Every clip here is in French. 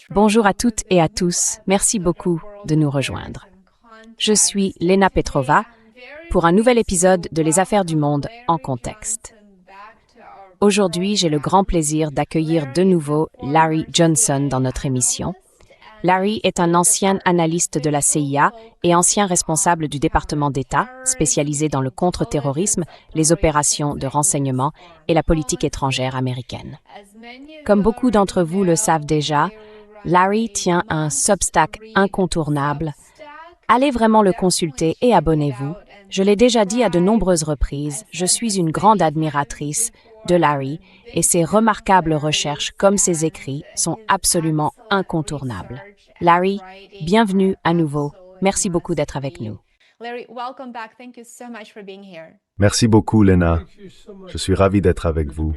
Bonjour à toutes et à tous, merci beaucoup de nous rejoindre. Je suis Lena Petrova pour un nouvel épisode de Les Affaires du Monde en contexte. Aujourd'hui, j'ai le grand plaisir d'accueillir de nouveau Larry Johnson dans notre émission. Larry est un ancien analyste de la CIA et ancien responsable du département d'État, spécialisé dans le contre-terrorisme, les opérations de renseignement et la politique étrangère américaine. Comme beaucoup d'entre vous le savent déjà, Larry tient un Substack incontournable. Allez vraiment le consulter et abonnez-vous. Je l'ai déjà dit à de nombreuses reprises, je suis une grande admiratrice de Larry et ses remarquables recherches comme ses écrits sont absolument incontournables. Larry, bienvenue à nouveau. Merci beaucoup d'être avec nous. Merci beaucoup, Lena. Je suis ravi d'être avec vous.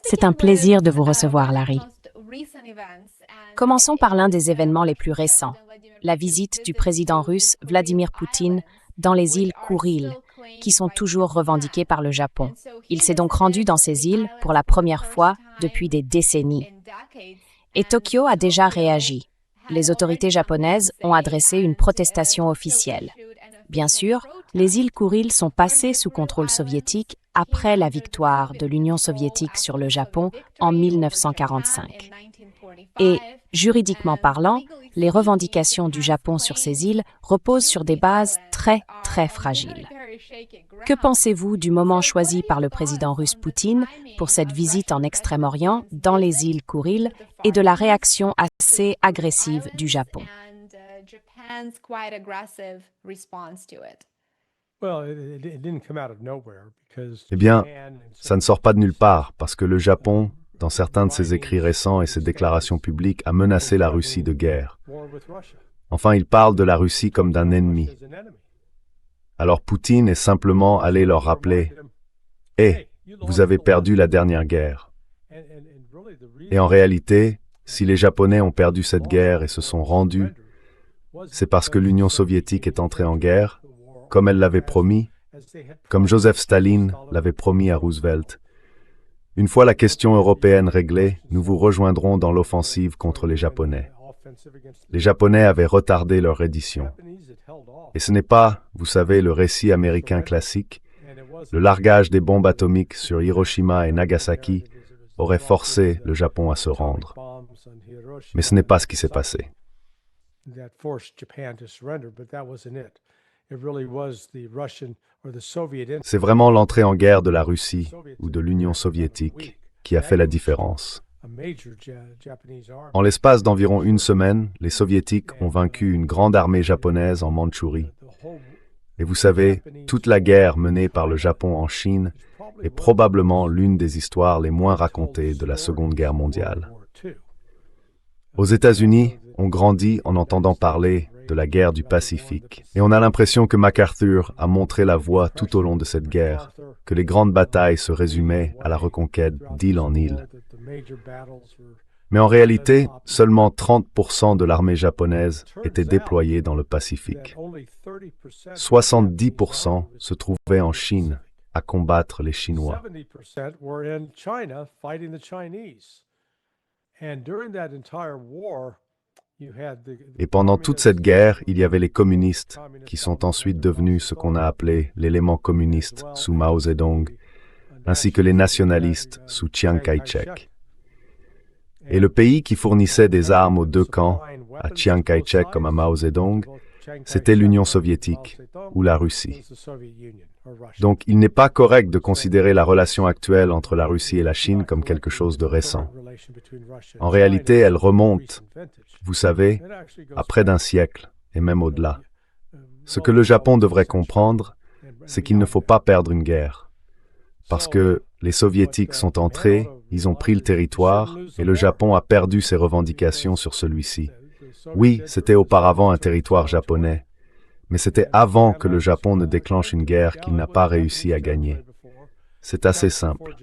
C'est un plaisir de vous recevoir, Larry. Commençons par l'un des événements les plus récents, la visite du président russe Vladimir Poutine dans les îles Kouril, qui sont toujours revendiquées par le Japon. Il s'est donc rendu dans ces îles pour la première fois depuis des décennies. Et Tokyo a déjà réagi. Les autorités japonaises ont adressé une protestation officielle. Bien sûr, les îles Kouril sont passées sous contrôle soviétique après la victoire de l'Union soviétique sur le Japon en 1945. Et, juridiquement parlant, les revendications du Japon sur ces îles reposent sur des bases très fragiles. Que pensez-vous du moment choisi par le président russe Poutine pour cette visite en Extrême-Orient dans les îles Kouril et de la réaction assez agressive du Japon? Eh bien, ça ne sort pas de nulle part, parce que le Japon, dans certains de ses écrits récents et ses déclarations publiques, a menacé la Russie de guerre. Enfin, il parle de la Russie comme d'un ennemi. Alors Poutine est simplement allé leur rappeler « Hé, vous avez perdu la dernière guerre ». Et en réalité, si les Japonais ont perdu cette guerre et se sont rendus, c'est parce que l'Union soviétique est entrée en guerre, comme elle l'avait promis, comme Joseph Staline l'avait promis à Roosevelt. Une fois la question européenne réglée, nous vous rejoindrons dans l'offensive contre les Japonais. Les Japonais avaient retardé leur reddition. Et ce n'est pas, vous savez, le récit américain classique. Le largage des bombes atomiques sur Hiroshima et Nagasaki aurait forcé le Japon à se rendre. Mais ce n'est pas ce qui s'est passé. C'est vraiment l'entrée en guerre de la Russie ou de l'Union soviétique qui a fait la différence. En l'espace d'environ une semaine, les Soviétiques ont vaincu une grande armée japonaise en Mandchourie. Et vous savez, toute la guerre menée par le Japon en Chine est probablement l'une des histoires les moins racontées de la Seconde Guerre mondiale. Aux États-Unis, on grandit en entendant parler de la guerre du Pacifique. Et on a l'impression que MacArthur a montré la voie tout au long de cette guerre, que les grandes batailles se résumaient à la reconquête d'île en île. Mais en réalité, seulement 30% de l'armée japonaise était déployée dans le Pacifique. 70% se trouvaient en Chine à combattre les Chinois. Et pendant toute cette guerre, il y avait les communistes, qui sont ensuite devenus ce qu'on a appelé l'élément communiste sous Mao Zedong, ainsi que les nationalistes sous Chiang Kai-shek. Et le pays qui fournissait des armes aux deux camps, à Chiang Kai-shek comme à Mao Zedong, c'était l'Union soviétique ou la Russie. Donc il n'est pas correct de considérer la relation actuelle entre la Russie et la Chine comme quelque chose de récent. En réalité, elle remonte, vous savez, à près d'un siècle, et même au-delà. Ce que le Japon devrait comprendre, c'est qu'il ne faut pas perdre une guerre. Parce que les Soviétiques sont entrés, ils ont pris le territoire, et le Japon a perdu ses revendications sur celui-ci. Oui, c'était auparavant un territoire japonais, mais c'était avant que le Japon ne déclenche une guerre qu'il n'a pas réussi à gagner. C'est assez simple.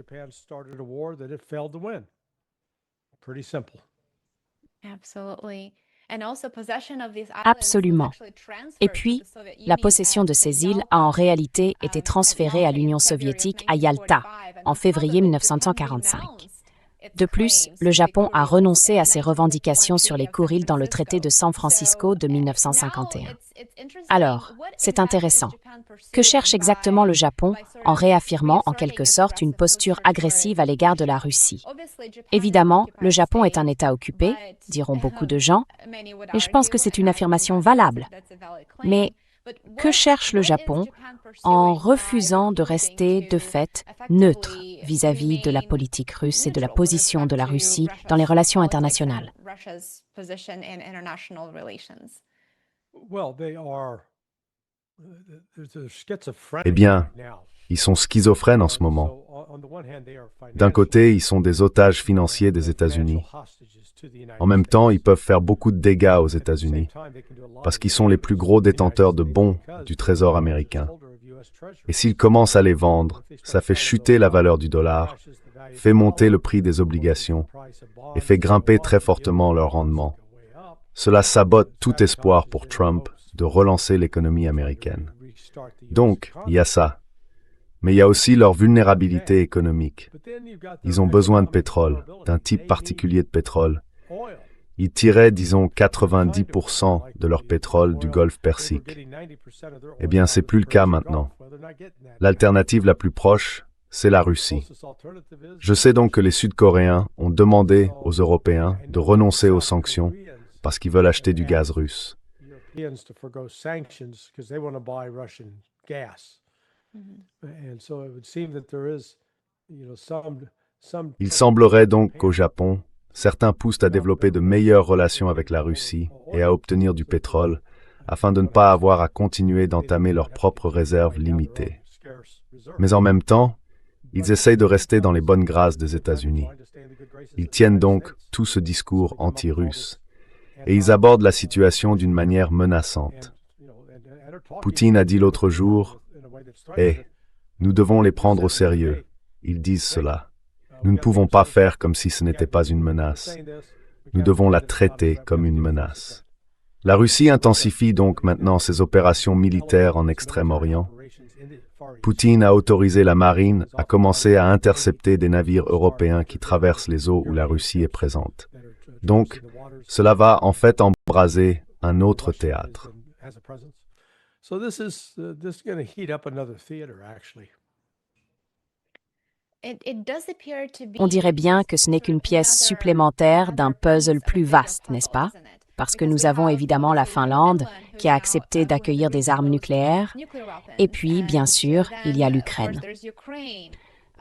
Absolument. Et puis, la possession de ces îles a en réalité été transférée à l'Union soviétique à Yalta, en février 1945. De plus, le Japon a renoncé à ses revendications sur les Kuriles dans le traité de San Francisco de 1951. Alors, c'est intéressant. Que cherche exactement le Japon en réaffirmant en quelque sorte une posture agressive à l'égard de la Russie? Évidemment, le Japon est un État occupé, diront beaucoup de gens, et je pense que c'est une affirmation valable. Mais que cherche le Japon en refusant de rester, de fait, neutre vis-à-vis de la politique russe et de la position de la Russie dans les relations internationales? Eh bien, ils sont schizophrènes en ce moment. D'un côté, ils sont des otages financiers des États-Unis. En même temps, ils peuvent faire beaucoup de dégâts aux États-Unis, parce qu'ils sont les plus gros détenteurs de bons du Trésor américain. Et s'ils commencent à les vendre, ça fait chuter la valeur du dollar, fait monter le prix des obligations et fait grimper très fortement leur rendement. Cela sabote tout espoir pour Trump de relancer l'économie américaine. Donc, il y a ça. Mais il y a aussi leur vulnérabilité économique. Ils ont besoin de pétrole, d'un type particulier de pétrole. Ils tiraient, disons, 90% de leur pétrole du Golfe Persique. Eh bien, c'est plus le cas maintenant. L'alternative la plus proche, c'est la Russie. Je sais donc que les Sud-Coréens ont demandé aux Européens de renoncer aux sanctions parce qu'ils veulent acheter du gaz russe. Il semblerait donc qu'au Japon, certains poussent à développer de meilleures relations avec la Russie et à obtenir du pétrole, afin de ne pas avoir à continuer d'entamer leurs propres réserves limitées. Mais en même temps, ils essayent de rester dans les bonnes grâces des États-Unis. Ils tiennent donc tout ce discours anti-russe, et ils abordent la situation d'une manière menaçante. Poutine a dit l'autre jour, « nous devons les prendre au sérieux. » Ils disent cela. Nous ne pouvons pas faire comme si ce n'était pas une menace. Nous devons la traiter comme une menace. La Russie intensifie donc maintenant ses opérations militaires en Extrême-Orient. Poutine a autorisé la marine à commencer à intercepter des navires européens qui traversent les eaux où la Russie est présente. Donc, cela va en fait embraser un autre théâtre. On dirait bien que ce n'est qu'une pièce supplémentaire d'un puzzle plus vaste, n'est-ce pas? Parce que nous avons évidemment la Finlande, qui a accepté d'accueillir des armes nucléaires, et puis, bien sûr, il y a l'Ukraine.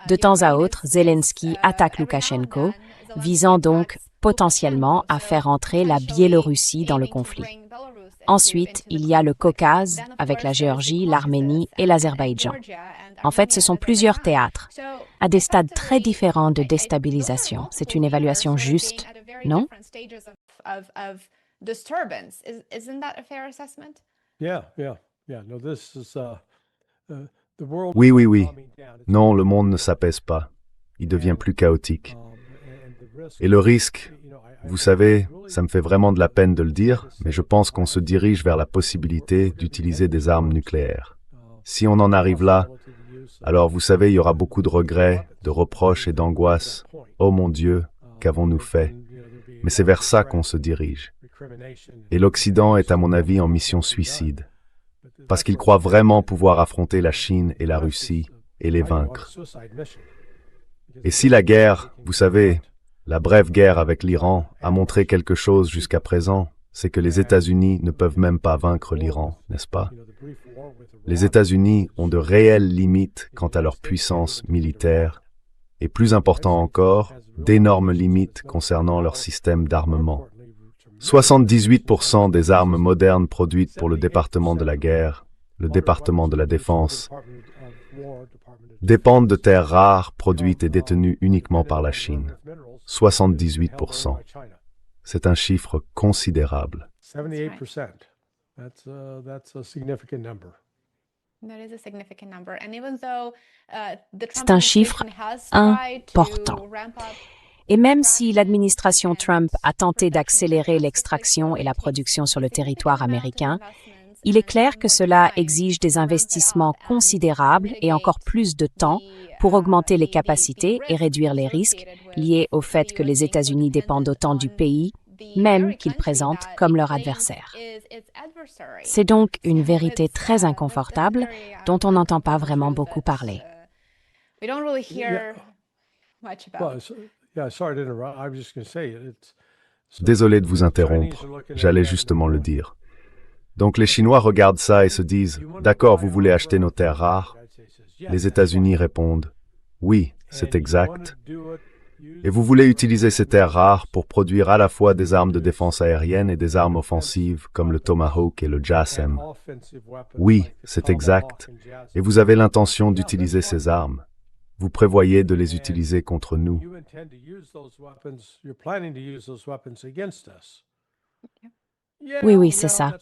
De temps à autre, Zelensky attaque Loukachenko, visant donc potentiellement à faire entrer la Biélorussie dans le conflit. Ensuite, il y a le Caucase, avec la Géorgie, l'Arménie et l'Azerbaïdjan. En fait, ce sont plusieurs théâtres, à des stades très différents de déstabilisation. C'est une évaluation juste, non? Oui. Non, le monde ne s'apaise pas. Il devient plus chaotique. Et le risque, vous savez, ça me fait vraiment de la peine de le dire, mais je pense qu'on se dirige vers la possibilité d'utiliser des armes nucléaires. Si on en arrive là, alors vous savez, il y aura beaucoup de regrets, de reproches et d'angoisse. Oh mon Dieu, qu'avons-nous fait? Mais c'est vers ça qu'on se dirige. Et l'Occident est à mon avis en mission suicide, parce qu'il croit vraiment pouvoir affronter la Chine et la Russie et les vaincre. Et si la guerre, vous savez, la brève guerre avec l'Iran a montré quelque chose jusqu'à présent, c'est que les États-Unis ne peuvent même pas vaincre l'Iran, n'est-ce pas? Les États-Unis ont de réelles limites quant à leur puissance militaire, et plus important encore, d'énormes limites concernant leur système d'armement. 78% des armes modernes produites pour le département de la guerre, le département de la défense, dépendent de terres rares produites et détenues uniquement par la Chine. 78%. C'est un chiffre considérable. C'est un chiffre important. Et même si l'administration Trump a tenté d'accélérer l'extraction et la production sur le territoire américain, il est clair que cela exige des investissements considérables et encore plus de temps pour augmenter les capacités et réduire les risques liés au fait que les États-Unis dépendent autant du pays, même qu'ils présentent comme leur adversaire. C'est donc une vérité très inconfortable dont on n'entend pas vraiment beaucoup parler. Désolé de vous interrompre, j'allais justement le dire. Donc les Chinois regardent ça et se disent « D'accord, vous voulez acheter nos terres rares ?» Les États-Unis répondent « Oui, c'est exact. Et vous voulez utiliser ces terres rares pour produire à la fois des armes de défense aérienne et des armes offensives comme le Tomahawk et le JASSM. Oui, c'est exact. Et vous avez l'intention d'utiliser ces armes. Vous prévoyez de les utiliser contre nous. » Oui, c'est ça.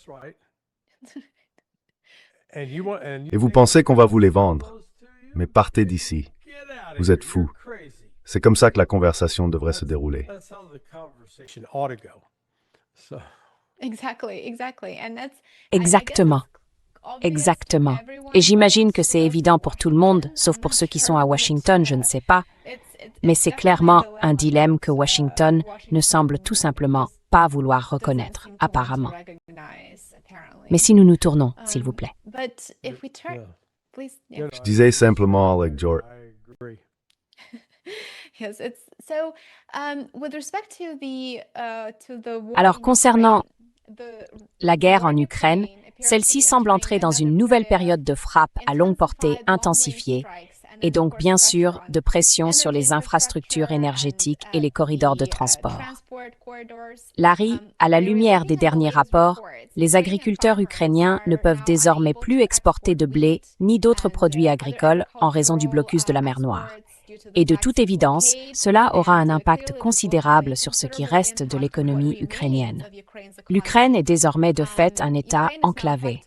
Et vous pensez qu'on va vous les vendre. Mais partez d'ici. Vous êtes fous. C'est comme ça que la conversation devrait se dérouler. Exactement. Exactement. Et j'imagine que c'est évident pour tout le monde, sauf pour ceux qui sont à Washington, je ne sais pas. Mais c'est clairement un dilemme que Washington ne semble tout simplement pas vouloir reconnaître, apparemment. Mais si nous nous tournons, s'il vous plaît. Je disais simplement avec George. Alors, concernant la guerre en Ukraine, celle-ci semble entrer dans une nouvelle période de frappe à longue portée intensifiée et donc bien sûr de pression sur les infrastructures énergétiques et les corridors de transport. Larry, à la lumière des derniers rapports, les agriculteurs ukrainiens ne peuvent désormais plus exporter de blé ni d'autres produits agricoles en raison du blocus de la mer Noire. Et de toute évidence, cela aura un impact considérable sur ce qui reste de l'économie ukrainienne. L'Ukraine est désormais de fait un État enclavé.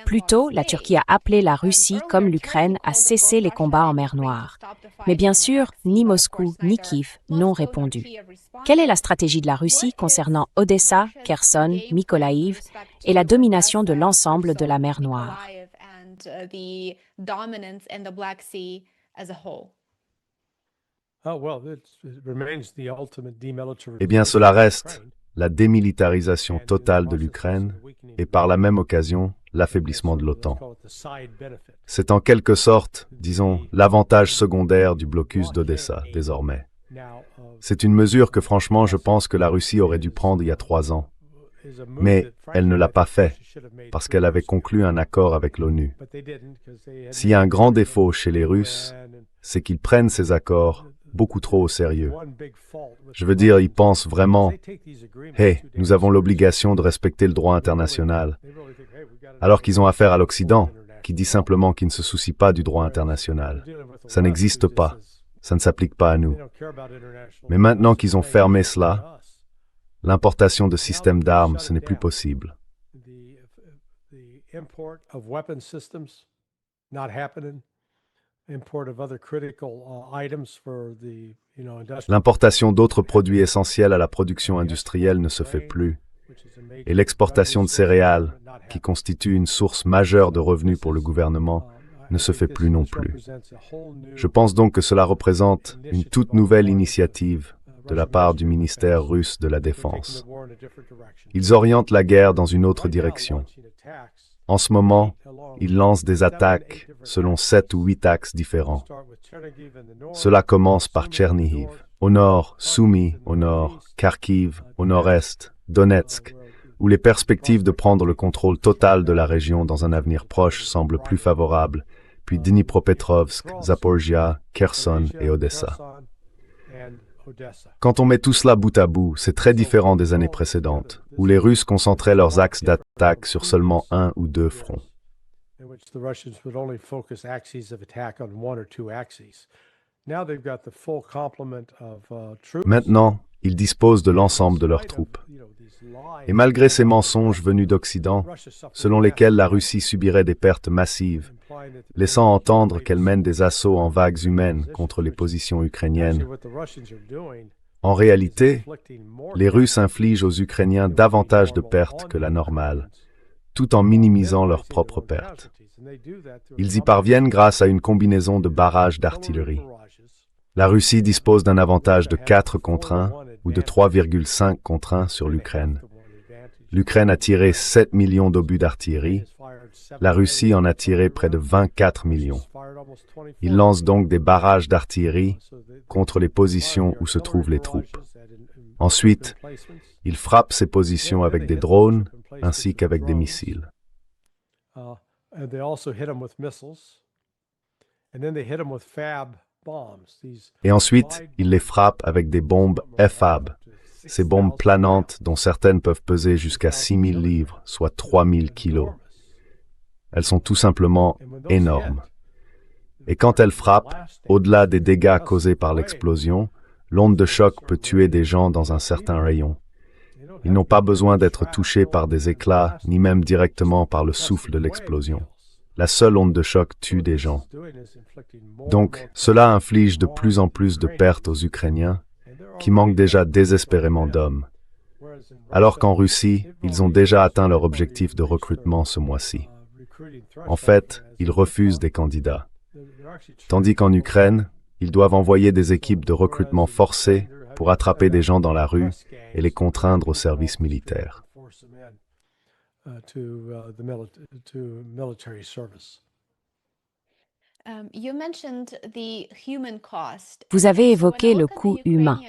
Plus tôt, la Turquie a appelé la Russie comme l'Ukraine à cesser les combats en mer Noire. Mais bien sûr, ni Moscou ni Kiev n'ont répondu. Quelle est la stratégie de la Russie concernant Odessa, Kherson, Mykolaïv et la domination de l'ensemble de la mer Noire? Eh bien, cela reste la démilitarisation totale de l'Ukraine et par la même occasion, l'affaiblissement de l'OTAN. C'est en quelque sorte, disons, l'avantage secondaire du blocus d'Odessa, désormais. C'est une mesure que franchement, je pense que la Russie aurait dû prendre il y a 3 ans. Mais elle ne l'a pas fait, parce qu'elle avait conclu un accord avec l'ONU. S'il y a un grand défaut chez les Russes, c'est qu'ils prennent ces accords beaucoup trop au sérieux. Je veux dire, ils pensent vraiment « Hey, nous avons l'obligation de respecter le droit international », alors qu'ils ont affaire à l'Occident, qui dit simplement qu'il ne se soucie pas du droit international. Ça n'existe pas. Ça ne s'applique pas à nous. Mais maintenant qu'ils ont fermé cela, l'importation de systèmes d'armes, ce n'est plus possible. L'importation d'autres produits essentiels à la production industrielle ne se fait plus. Et l'exportation de céréales, qui constitue une source majeure de revenus pour le gouvernement, ne se fait plus non plus. Je pense donc que cela représente une toute nouvelle initiative de la part du ministère russe de la Défense. Ils orientent la guerre dans une autre direction. En ce moment, ils lancent des attaques selon 7 ou 8 axes différents. Cela commence par Tchernihiv, au nord, Soumy, au nord, Kharkiv, au nord-est, Donetsk, où les perspectives de prendre le contrôle total de la région dans un avenir proche semblent plus favorables, puis Dnipropetrovsk, Zaporizhia, Kherson et Odessa. Quand on met tout cela bout à bout, c'est très différent des années précédentes, où les Russes concentraient leurs axes d'attaque sur seulement 1 ou 2 fronts. Maintenant, ils disposent de l'ensemble de leurs troupes. Et malgré ces mensonges venus d'Occident, selon lesquels la Russie subirait des pertes massives, laissant entendre qu'elle mène des assauts en vagues humaines contre les positions ukrainiennes, En réalité, les Russes infligent aux Ukrainiens davantage de pertes que la normale, tout en minimisant leurs propres pertes. Ils y parviennent grâce à une combinaison de barrages d'artillerie. La Russie dispose d'un avantage de 4 contre 1 ou de 3,5 contre 1 sur l'Ukraine. L'Ukraine a tiré 7 millions d'obus d'artillerie. La Russie en a tiré près de 24 millions. Ils lancent donc des barrages d'artillerie contre les positions où se trouvent les troupes. Ensuite, ils frappent ces positions avec des drones ainsi qu'avec des missiles. Et ensuite, ils les frappent avec des bombes FAB, ces bombes planantes dont certaines peuvent peser jusqu'à 6000 livres, soit 3000 kilos. Elles sont tout simplement énormes. Et quand elles frappent, au-delà des dégâts causés par l'explosion, l'onde de choc peut tuer des gens dans un certain rayon. Ils n'ont pas besoin d'être touchés par des éclats, ni même directement par le souffle de l'explosion. La seule onde de choc tue des gens. Donc, cela inflige de plus en plus de pertes aux Ukrainiens, qui manquent déjà désespérément d'hommes. Alors qu'en Russie, ils ont déjà atteint leur objectif de recrutement ce mois-ci. En fait, ils refusent des candidats. Tandis qu'en Ukraine, ils doivent envoyer des équipes de recrutement forcées pour attraper des gens dans la rue et les contraindre au service militaire. Vous avez évoqué le coût humain.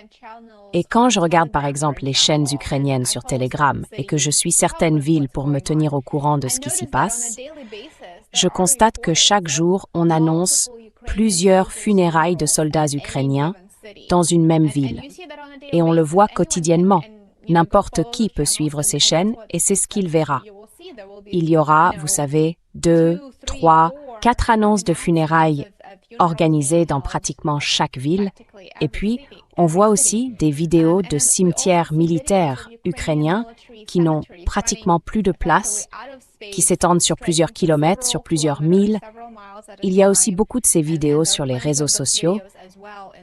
Et quand je regarde par exemple les chaînes ukrainiennes sur Telegram et que je suis certaines villes pour me tenir au courant de ce qui s'y passe, je constate que chaque jour, on annonce plusieurs funérailles de soldats ukrainiens dans une même ville. Et on le voit quotidiennement. N'importe qui peut suivre ces chaînes et c'est ce qu'il verra. Il y aura, vous savez, 2, 3, 4 annonces de funérailles organisées dans pratiquement chaque ville. Et puis, on voit aussi des vidéos de cimetières militaires ukrainiens qui n'ont pratiquement plus de place, qui s'étendent sur plusieurs kilomètres, sur plusieurs milles. Il y a aussi beaucoup de ces vidéos sur les réseaux sociaux,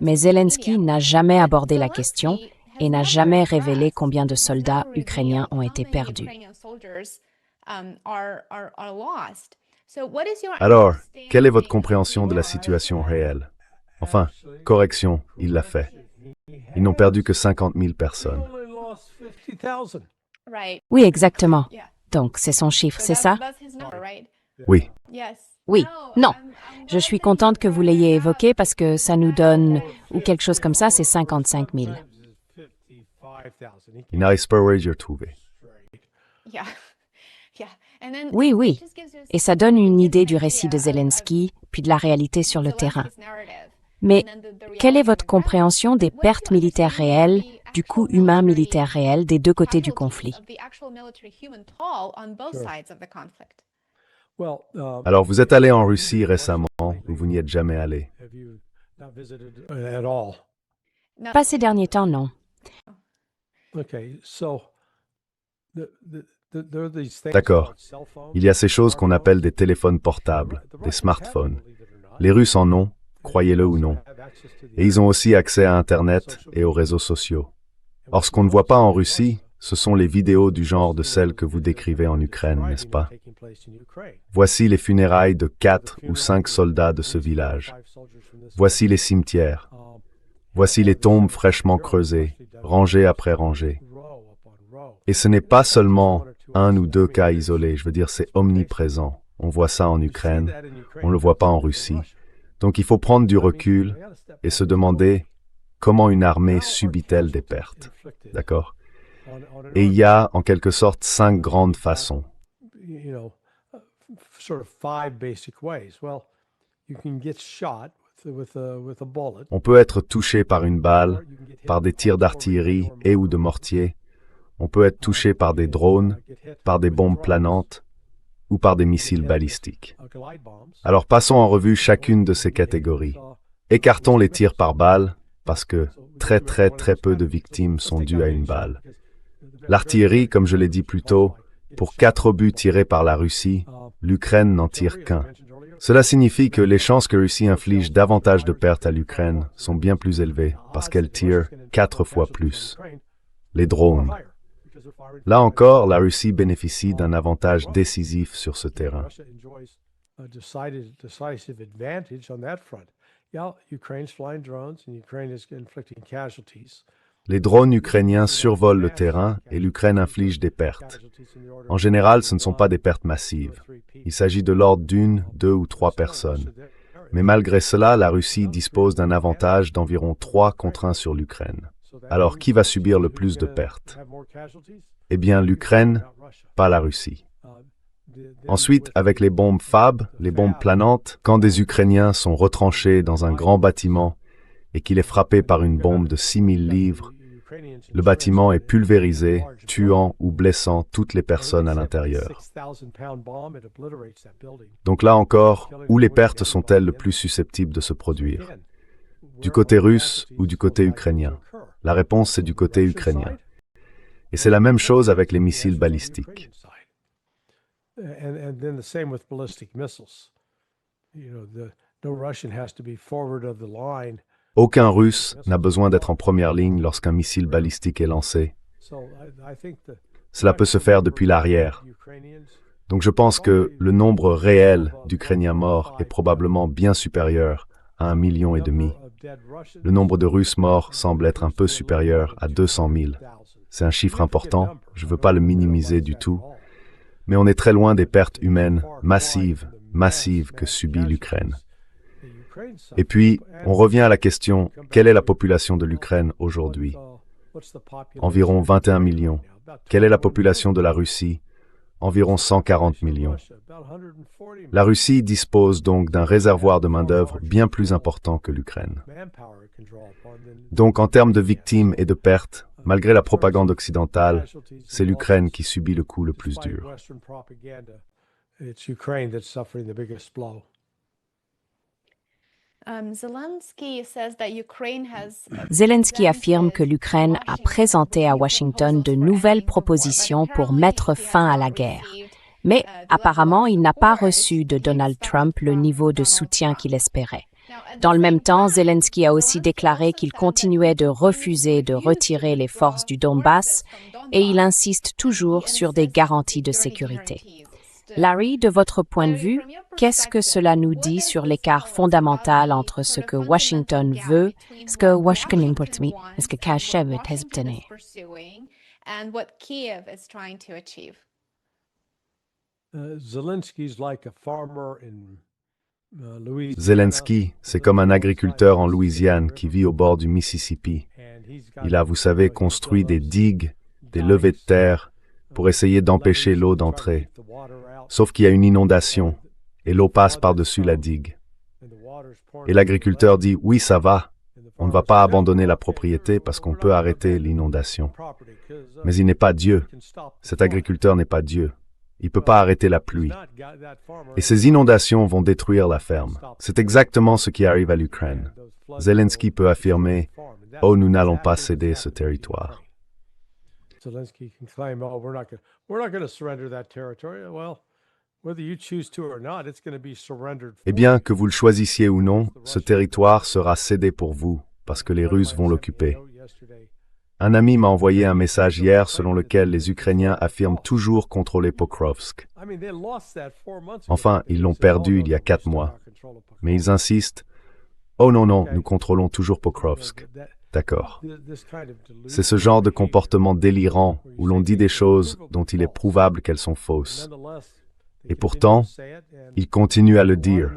mais Zelensky n'a jamais abordé la question et n'a jamais révélé combien de soldats ukrainiens ont été perdus. Alors, quelle est votre compréhension de la situation réelle? Enfin, correction, il l'a fait. Ils n'ont perdu que 50 000 personnes. Oui, exactement. Donc, c'est son chiffre, c'est ça? Oui. Oui, non. Je suis contente que vous l'ayez évoqué parce que ça nous donne, ou quelque chose comme ça, c'est 55 000. Il n'arrive pas à le trouver. Oui, oui. Et ça donne une idée du récit de Zelensky, puis de la réalité sur le terrain. Mais quelle est votre compréhension des pertes militaires réelles, du coût humain militaire réel des deux côtés du conflit? Alors, vous êtes allé en Russie récemment ou vous n'y êtes jamais allé? Pas ces derniers temps, non. D'accord. Il y a ces choses qu'on appelle des téléphones portables, des smartphones. Les Russes en ont, croyez-le ou non. Et ils ont aussi accès à Internet et aux réseaux sociaux. Or, ce qu'on ne voit pas en Russie, ce sont les vidéos du genre de celles que vous décrivez en Ukraine, n'est-ce pas? Voici les funérailles de 4 ou 5 soldats de ce village. Voici les cimetières. Voici les tombes fraîchement creusées, rangées après rangées. Et ce n'est pas seulement 1 ou 2 cas isolés, je veux dire, c'est omniprésent. On voit ça en Ukraine, on ne le voit pas en Russie. Donc il faut prendre du recul et se demander comment une armée subit-elle des pertes. D'accord? Et il y a, en quelque sorte, 5 grandes façons. On peut être touché par une balle, par des tirs d'artillerie et ou de mortier. On peut être touché par des drones, par des bombes planantes ou par des missiles balistiques. Alors passons en revue chacune de ces catégories. Écartons les tirs par balle, parce que très peu de victimes sont dues à une balle. L'artillerie, comme je l'ai dit plus tôt, pour 4 obus tirés par la Russie, l'Ukraine n'en tire qu'un. Cela signifie que les chances que Russie inflige davantage de pertes à l'Ukraine sont bien plus élevées parce qu'elle tire 4 fois plus. Les drones. Là encore, la Russie bénéficie d'un avantage décisif sur ce terrain. Les drones ukrainiens survolent le terrain et l'Ukraine inflige des pertes. En général, ce ne sont pas des pertes massives. Il s'agit de l'ordre d'une, 2 ou 3 personnes. Mais malgré cela, la Russie dispose d'un avantage d'environ 3 contre 1 sur l'Ukraine. Alors, qui va subir le plus de pertes? Eh bien, l'Ukraine, pas la Russie. Ensuite, avec les bombes FAB, les bombes planantes, quand des Ukrainiens sont retranchés dans un grand bâtiment et qu'il est frappé par une bombe de 6000 livres, le bâtiment est pulvérisé, tuant ou blessant toutes les personnes à l'intérieur. Donc là encore, où les pertes sont-elles le plus susceptibles de se produire? Du côté russe ou du côté ukrainien? La réponse, c'est du côté ukrainien. Et c'est la même chose avec les missiles balistiques. Aucun Russe n'a besoin d'être en première ligne lorsqu'un missile balistique est lancé. Cela peut se faire depuis l'arrière. Donc je pense que le nombre réel d'Ukrainiens morts est probablement bien supérieur à 1,5 million. Le nombre de Russes morts semble être un peu supérieur à 200 000. C'est un chiffre important, je ne veux pas le minimiser du tout, mais on est très loin des pertes humaines massives que subit l'Ukraine. Et puis, on revient à la question, quelle est la population de l'Ukraine aujourd'hui? Environ 21 millions. Quelle est la population de la Russie? Environ 140 millions. La Russie dispose donc d'un réservoir de main-d'œuvre bien plus important que l'Ukraine. Donc, en termes de victimes et de pertes, malgré la propagande occidentale, c'est l'Ukraine qui subit le coup le plus dur. Zelensky affirme que l'Ukraine a présenté à Washington de nouvelles propositions pour mettre fin à la guerre. Mais apparemment, il n'a pas reçu de Donald Trump le niveau de soutien qu'il espérait. Dans le même temps, Zelensky a aussi déclaré qu'il continuait de refuser de retirer les forces du Donbass et il insiste toujours sur des garanties de sécurité. Larry, de votre point de vue, qu'est-ce que cela nous dit sur l'écart fondamental entre ce que Washington veut, ce que Washington importe, et ce que Kiev veut obtenir? Zelensky, c'est comme un agriculteur en Louisiane qui vit au bord du Mississippi. Il a, vous savez, construit des digues, des levées de terre, pour essayer d'empêcher l'eau d'entrer. Sauf qu'il y a une inondation, et l'eau passe par-dessus la digue. Et l'agriculteur dit, oui, ça va, on ne va pas abandonner la propriété parce qu'on peut arrêter l'inondation. Mais il n'est pas Dieu. Cet agriculteur n'est pas Dieu. Il ne peut pas arrêter la pluie. Et ces inondations vont détruire la ferme. C'est exactement ce qui arrive à l'Ukraine. Zelensky peut affirmer, oh, nous n'allons pas céder ce territoire. Zelensky can claim, oh, we're not going to surrender that territory. Well, whether you choose to or not, it's going to be surrendered. Eh bien, que vous le choisissiez ou non, ce territoire sera cédé pour vous, parce que les Russes vont l'occuper. Un ami m'a envoyé un message hier selon lequel les Ukrainiens affirment toujours contrôler Pokrovsk. Enfin, ils l'ont perdu il y a 4 mois. Mais ils insistent, oh non, nous contrôlons toujours Pokrovsk. D'accord. C'est ce genre de comportement délirant où l'on dit des choses dont il est prouvable qu'elles sont fausses. Et pourtant, ils continuent à le dire,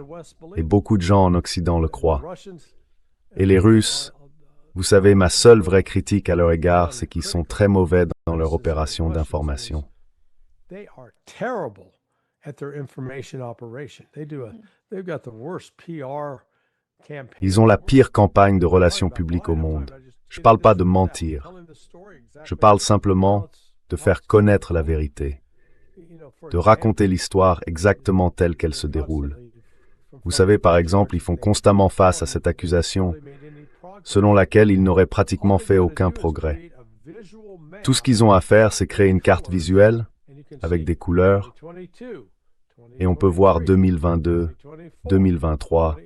et beaucoup de gens en Occident le croient. Et les Russes, vous savez, ma seule vraie critique à leur égard, c'est qu'ils sont très mauvais dans leur opération d'information. Ils ont la pire campagne de relations publiques au monde. Je ne parle pas de mentir. Je parle simplement de faire connaître la vérité, de raconter l'histoire exactement telle qu'elle se déroule. Vous savez, par exemple, ils font constamment face à cette accusation selon laquelle ils n'auraient pratiquement fait aucun progrès. Tout ce qu'ils ont à faire, c'est créer une carte visuelle avec des couleurs et on peut voir 2022, 2023,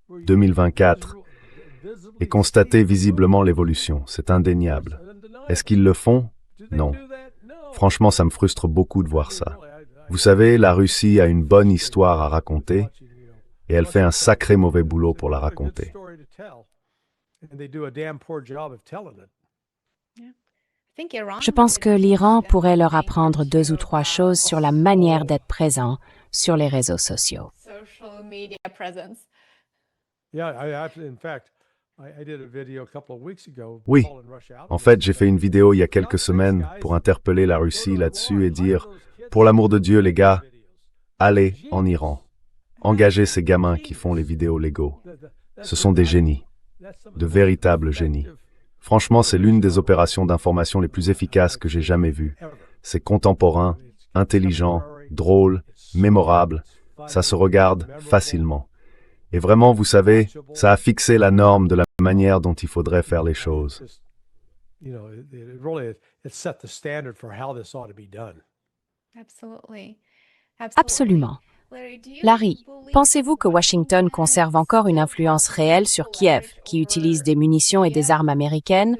2024 et constater visiblement l'évolution. C'est indéniable. Est-ce qu'ils le font? Non. Franchement, ça me frustre beaucoup de voir ça. Vous savez, la Russie a une bonne histoire à raconter et elle fait un sacré mauvais boulot pour la raconter. Je pense que l'Iran pourrait leur apprendre 2 ou 3 choses sur la manière d'être présent sur les réseaux sociaux. Oui, en fait, j'ai fait une vidéo il y a quelques semaines pour interpeller la Russie là-dessus et dire « Pour l'amour de Dieu, les gars, allez en Iran. Engagez ces gamins qui font les vidéos légaux. Ce sont des génies, de véritables génies. Franchement, c'est l'une des opérations d'information les plus efficaces que j'ai jamais vues. C'est contemporain, intelligent, drôle, mémorable. Ça se regarde facilement. Et vraiment, vous savez, ça a fixé la norme de la manière dont il faudrait faire les choses. Absolument. Larry, pensez-vous que Washington conserve encore une influence réelle sur Kiev, qui utilise des munitions et des armes américaines,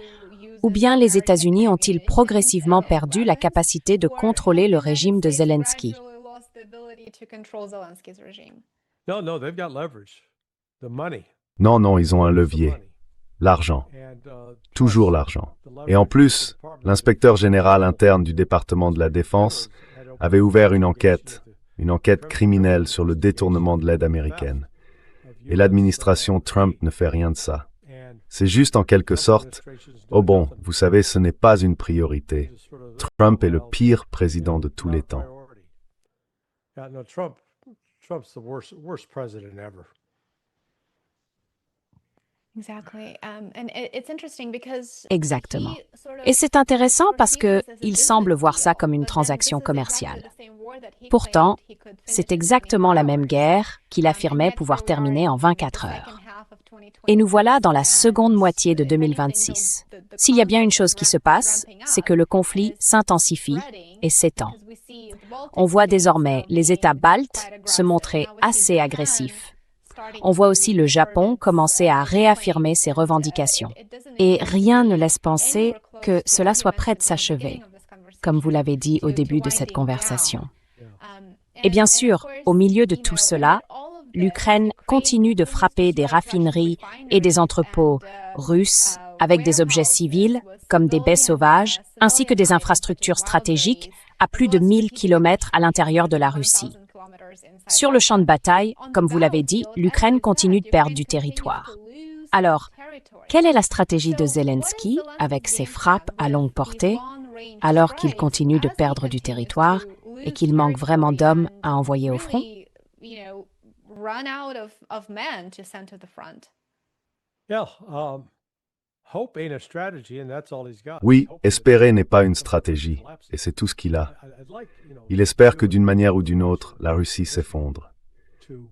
ou bien les États-Unis ont-ils progressivement perdu la capacité de contrôler le régime de Zelensky? Non, ils ont un levier. L'argent. Toujours l'argent. Et en plus, l'inspecteur général interne du département de la Défense avait ouvert une enquête criminelle sur le détournement de l'aide américaine. Et l'administration Trump ne fait rien de ça. C'est juste en quelque sorte, oh bon, vous savez, ce n'est pas une priorité. Trump est le pire président de tous les temps. Exactement. Et c'est intéressant parce qu'il semble voir ça comme une transaction commerciale. Pourtant, c'est exactement la même guerre qu'il affirmait pouvoir terminer en 24 heures. Et nous voilà dans la seconde moitié de 2026. S'il y a bien une chose qui se passe, c'est que le conflit s'intensifie et s'étend. On voit désormais les États baltes se montrer assez agressifs. On voit aussi le Japon commencer à réaffirmer ses revendications. Et rien ne laisse penser que cela soit prêt de s'achever, comme vous l'avez dit au début de cette conversation. Et bien sûr, au milieu de tout cela, l'Ukraine continue de frapper des raffineries et des entrepôts russes avec des objets civils, comme des baies sauvages, ainsi que des infrastructures stratégiques à plus de 1000 kilomètres à l'intérieur de la Russie. Sur le champ de bataille, comme vous l'avez dit, l'Ukraine continue de perdre du territoire. Alors, quelle est la stratégie de Zelensky avec ses frappes à longue portée, alors qu'il continue de perdre du territoire et qu'il manque vraiment d'hommes à envoyer au front? Oui, espérer n'est pas une stratégie, et c'est tout ce qu'il a. Il espère que d'une manière ou d'une autre, la Russie s'effondre.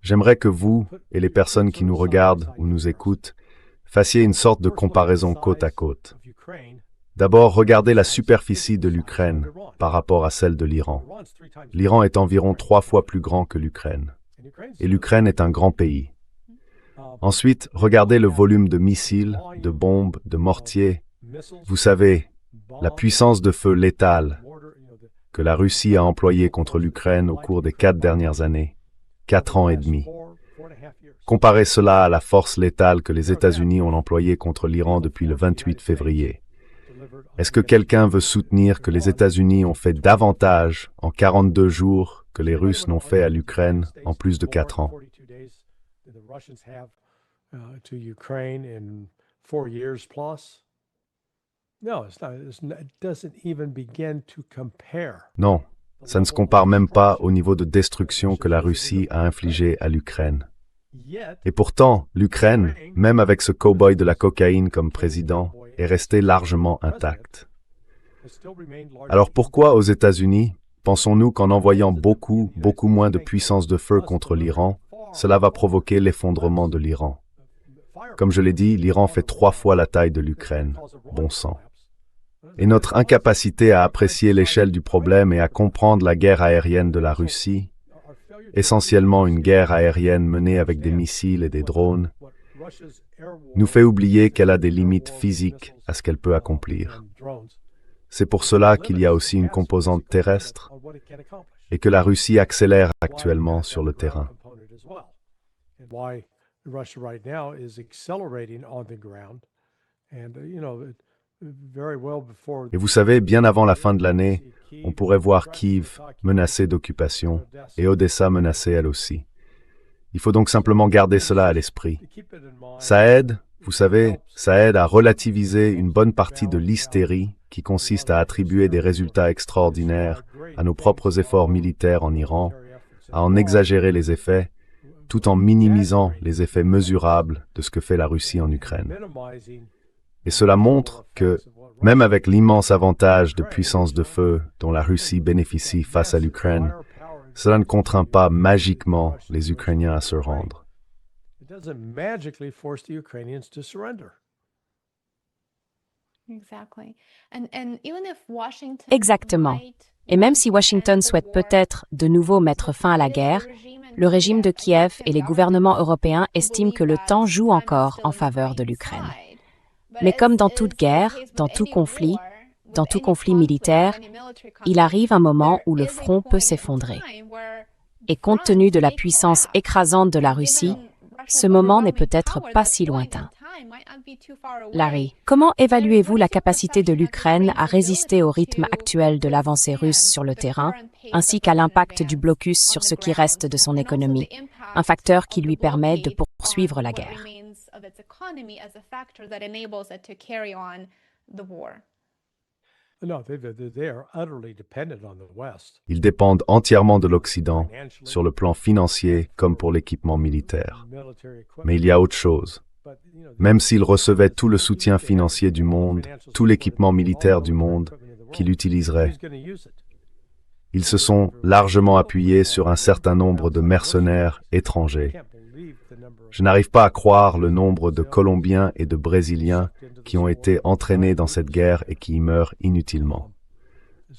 J'aimerais que vous, et les personnes qui nous regardent ou nous écoutent, fassiez une sorte de comparaison côte à côte. D'abord, regardez la superficie de l'Ukraine par rapport à celle de l'Iran. L'Iran est environ 3 fois plus grand que l'Ukraine. Et l'Ukraine est un grand pays. Ensuite, regardez le volume de missiles, de bombes, de mortiers. Vous savez, la puissance de feu létale que la Russie a employée contre l'Ukraine au cours des 4 dernières années, 4 ans et demi. Comparez cela à la force létale que les États-Unis ont employée contre l'Iran depuis le 28 février. Est-ce que quelqu'un veut soutenir que les États-Unis ont fait davantage en 42 jours que les Russes n'ont fait à l'Ukraine en plus de 4 ans? Non, ça ne se compare même pas au niveau de destruction que la Russie a infligé à l'Ukraine. Et pourtant, l'Ukraine, même avec ce cow-boy de la cocaïne comme président, est restée largement intacte. Alors pourquoi aux États-Unis, pensons-nous qu'en envoyant beaucoup moins de puissance de feu contre l'Iran, cela va provoquer l'effondrement de l'Iran? Comme je l'ai dit, l'Iran fait 3 fois la taille de l'Ukraine. Bon sang. Et notre incapacité à apprécier l'échelle du problème et à comprendre la guerre aérienne de la Russie, essentiellement une guerre aérienne menée avec des missiles et des drones, nous fait oublier qu'elle a des limites physiques à ce qu'elle peut accomplir. C'est pour cela qu'il y a aussi une composante terrestre et que la Russie accélère actuellement sur le terrain. Et vous savez, bien avant la fin de l'année, on pourrait voir Kiev menacée d'occupation et Odessa menacée elle aussi. Il faut donc simplement garder cela à l'esprit. Ça aide, vous savez, ça aide à relativiser une bonne partie de l'hystérie qui consiste à attribuer des résultats extraordinaires à nos propres efforts militaires en Iran, à en exagérer les effets, tout en minimisant les effets mesurables de ce que fait la Russie en Ukraine. Et cela montre que, même avec l'immense avantage de puissance de feu dont la Russie bénéficie face à l'Ukraine, cela ne contraint pas magiquement les Ukrainiens à se rendre. Exactement. Et même si Washington souhaite peut-être de nouveau mettre fin à la guerre, le régime de Kiev et les gouvernements européens estiment que le temps joue encore en faveur de l'Ukraine. Mais comme dans toute guerre, dans tout conflit militaire, il arrive un moment où le front peut s'effondrer. Et compte tenu de la puissance écrasante de la Russie, ce moment n'est peut-être pas si lointain. Larry, comment évaluez-vous la capacité de l'Ukraine à résister au rythme actuel de l'avancée russe sur le terrain, ainsi qu'à l'impact du blocus sur ce qui reste de son économie, un facteur qui lui permet de poursuivre la guerre? Ils dépendent entièrement de l'Occident, sur le plan financier comme pour l'équipement militaire. Mais il y a autre chose. Même s'ils recevaient tout le soutien financier du monde, tout l'équipement militaire du monde qu'ils utiliseraient, ils se sont largement appuyés sur un certain nombre de mercenaires étrangers. Je n'arrive pas à croire le nombre de Colombiens et de Brésiliens qui ont été entraînés dans cette guerre et qui y meurent inutilement.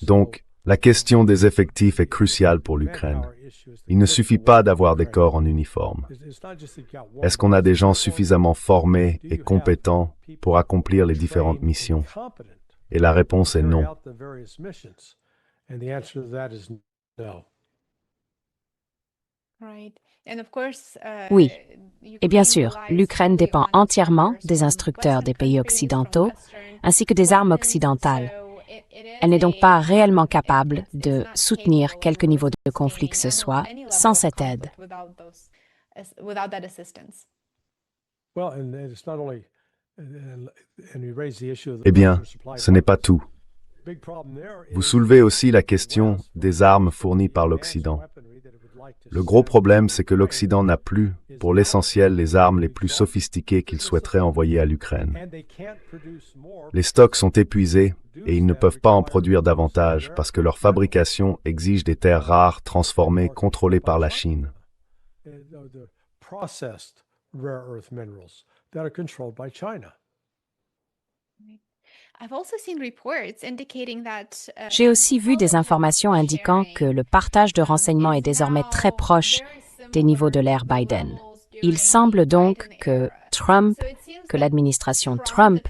Donc, la question des effectifs est cruciale pour l'Ukraine. Il ne suffit pas d'avoir des corps en uniforme. Est-ce qu'on a des gens suffisamment formés et compétents pour accomplir les différentes missions? Et la réponse est non. Oui, et bien sûr, l'Ukraine dépend entièrement des instructeurs des pays occidentaux, ainsi que des armes occidentales. Elle n'est donc pas réellement capable de soutenir quelque niveau de conflit que ce soit sans cette aide. Eh bien, ce n'est pas tout. Vous soulevez aussi la question des armes fournies par l'Occident. Le gros problème, c'est que l'Occident n'a plus, pour l'essentiel, les armes les plus sophistiquées qu'il souhaiterait envoyer à l'Ukraine. Les stocks sont épuisés et ils ne peuvent pas en produire davantage parce que leur fabrication exige des terres rares transformées contrôlées par la Chine. J'ai aussi vu des informations indiquant que le partage de renseignements est désormais très proche des niveaux de l'ère Biden. Il semble donc que l'administration Trump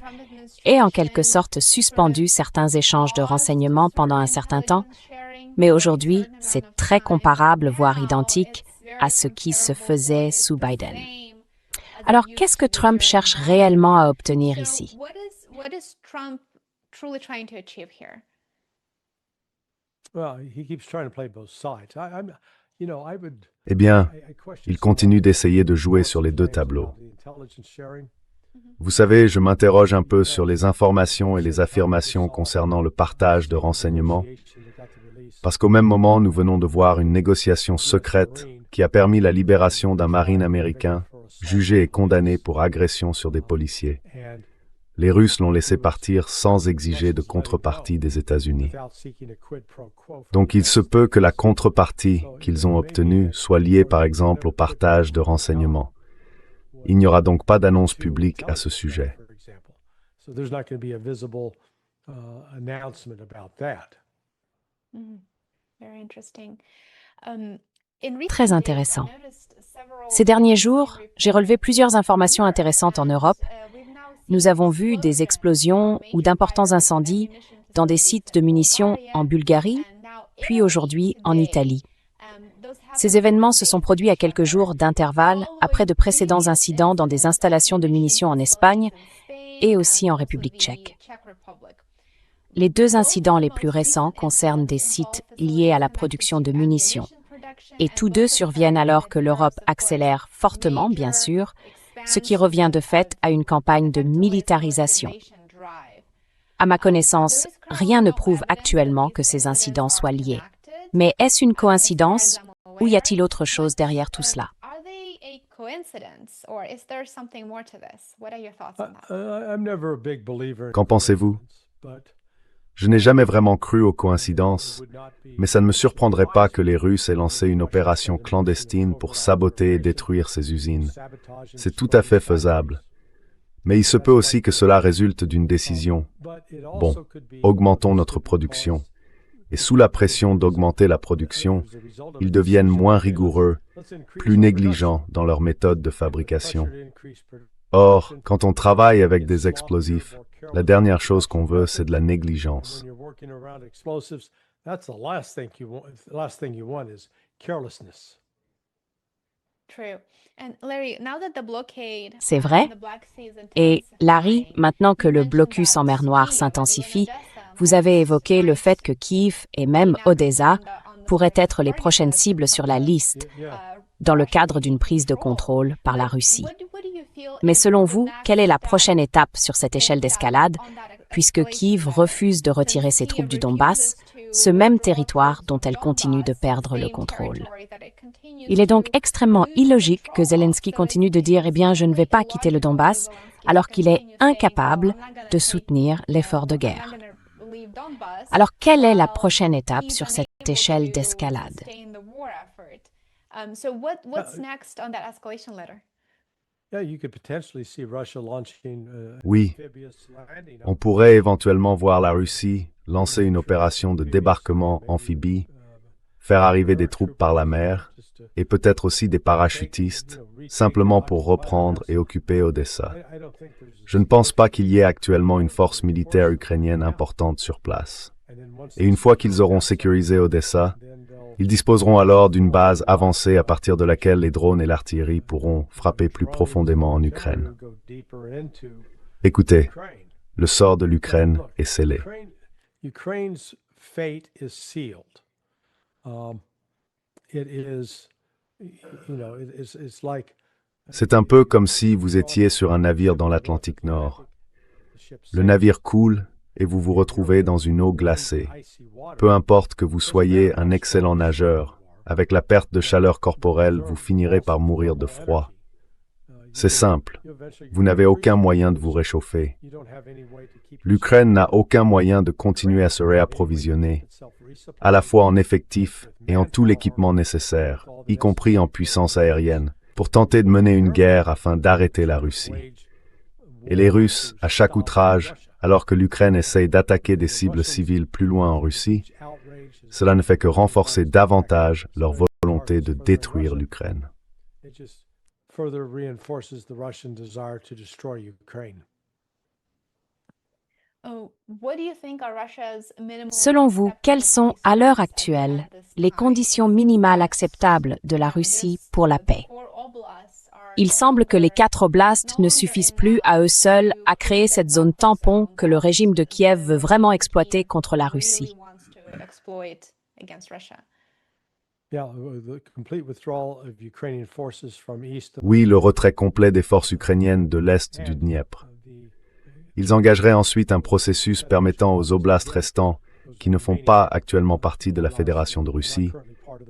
ait en quelque sorte suspendu certains échanges de renseignements pendant un certain temps, mais aujourd'hui, c'est très comparable, voire identique, à ce qui se faisait sous Biden. Alors, qu'est-ce que Trump cherche réellement à obtenir ici? Eh bien, il continue d'essayer de jouer sur les deux tableaux. Vous savez, je m'interroge un peu sur les informations et les affirmations concernant le partage de renseignements, parce qu'au même moment, nous venons de voir une négociation secrète qui a permis la libération d'un marine américain jugé et condamné pour agression sur des policiers. Les Russes l'ont laissé partir sans exiger de contrepartie des États-Unis. Donc il se peut que la contrepartie qu'ils ont obtenue soit liée par exemple au partage de renseignements. Il n'y aura donc pas d'annonce publique à ce sujet. Très intéressant. Ces derniers jours, j'ai relevé plusieurs informations intéressantes en Europe. Nous avons vu des explosions ou d'importants incendies dans des sites de munitions en Bulgarie, puis aujourd'hui en Italie. Ces événements se sont produits à quelques jours d'intervalle après de précédents incidents dans des installations de munitions en Espagne et aussi en République tchèque. Les deux incidents les plus récents concernent des sites liés à la production de munitions. Et tous deux surviennent alors que l'Europe accélère fortement, bien sûr, ce qui revient de fait à une campagne de militarisation. À ma connaissance, rien ne prouve actuellement que ces incidents soient liés. Mais est-ce une coïncidence ou y a-t-il autre chose derrière tout cela? Qu'en pensez-vous? Je n'ai jamais vraiment cru aux coïncidences, mais ça ne me surprendrait pas que les Russes aient lancé une opération clandestine pour saboter et détruire ces usines. C'est tout à fait faisable. Mais il se peut aussi que cela résulte d'une décision. Bon, augmentons notre production. Et sous la pression d'augmenter la production, ils deviennent moins rigoureux, plus négligents dans leurs méthodes de fabrication. Or, quand on travaille avec des explosifs, la dernière chose qu'on veut, c'est de la négligence. C'est vrai. Et Larry, maintenant que le blocus en mer Noire s'intensifie, vous avez évoqué le fait que Kiev et même Odessa pourraient être les prochaines cibles sur la liste, dans le cadre d'une prise de contrôle par la Russie. Mais selon vous, quelle est la prochaine étape sur cette échelle d'escalade, puisque Kiev refuse de retirer ses troupes du Donbass, ce même territoire dont elle continue de perdre le contrôle? Il est donc extrêmement illogique que Zelensky continue de dire « Eh bien, je ne vais pas quitter le Donbass », alors qu'il est incapable de soutenir l'effort de guerre. Alors, quelle est la prochaine étape sur cette échelle d'escalade? Oui, on pourrait éventuellement voir la Russie lancer une opération de débarquement amphibie, faire arriver des troupes par la mer, et peut-être aussi des parachutistes, simplement pour reprendre et occuper Odessa. Je ne pense pas qu'il y ait actuellement une force militaire ukrainienne importante sur place. Et une fois qu'ils auront sécurisé Odessa, ils disposeront alors d'une base avancée à partir de laquelle les drones et l'artillerie pourront frapper plus profondément en Ukraine. Écoutez, le sort de l'Ukraine est scellé. C'est un peu comme si vous étiez sur un navire dans l'Atlantique Nord. Le navire coule et vous vous retrouvez dans une eau glacée. Peu importe que vous soyez un excellent nageur, avec la perte de chaleur corporelle, vous finirez par mourir de froid. C'est simple, vous n'avez aucun moyen de vous réchauffer. L'Ukraine n'a aucun moyen de continuer à se réapprovisionner, à la fois en effectifs et en tout l'équipement nécessaire, y compris en puissance aérienne, pour tenter de mener une guerre afin d'arrêter la Russie. Et les Russes, à chaque outrage, alors que l'Ukraine essaye d'attaquer des cibles civiles plus loin en Russie, cela ne fait que renforcer davantage leur volonté de détruire l'Ukraine. Selon vous, quelles sont, à l'heure actuelle, les conditions minimales acceptables de la Russie pour la paix? Il semble que les 4 oblasts ne suffisent plus à eux seuls à créer cette zone tampon que le régime de Kiev veut vraiment exploiter contre la Russie. Oui, le retrait complet des forces ukrainiennes de l'est du Dniepr. Ils engageraient ensuite un processus permettant aux oblasts restants, qui ne font pas actuellement partie de la Fédération de Russie,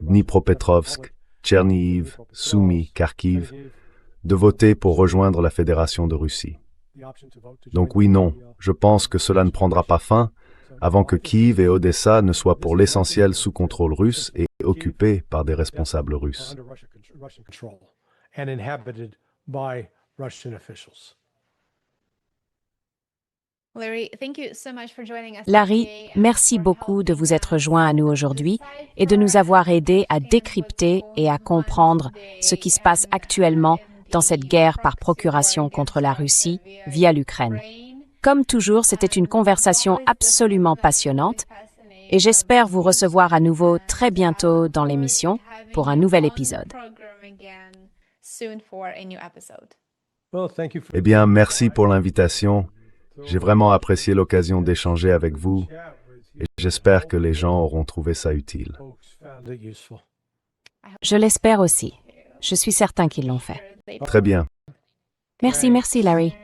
Dnipropetrovsk, Tchernihiv, Soumy, Kharkiv, de voter pour rejoindre la Fédération de Russie. Donc oui, non, je pense que cela ne prendra pas fin avant que Kiev et Odessa ne soient pour l'essentiel sous contrôle russe et occupés par des responsables russes. Larry, merci beaucoup de vous être joint à nous aujourd'hui et de nous avoir aidés à décrypter et à comprendre ce qui se passe actuellement dans cette guerre par procuration contre la Russie via l'Ukraine. Comme toujours, c'était une conversation absolument passionnante et j'espère vous recevoir à nouveau très bientôt dans l'émission pour un nouvel épisode. Eh bien, merci pour l'invitation. J'ai vraiment apprécié l'occasion d'échanger avec vous et j'espère que les gens auront trouvé ça utile. Je l'espère aussi. Je suis certain qu'ils l'ont fait. Très bien. Merci, Larry.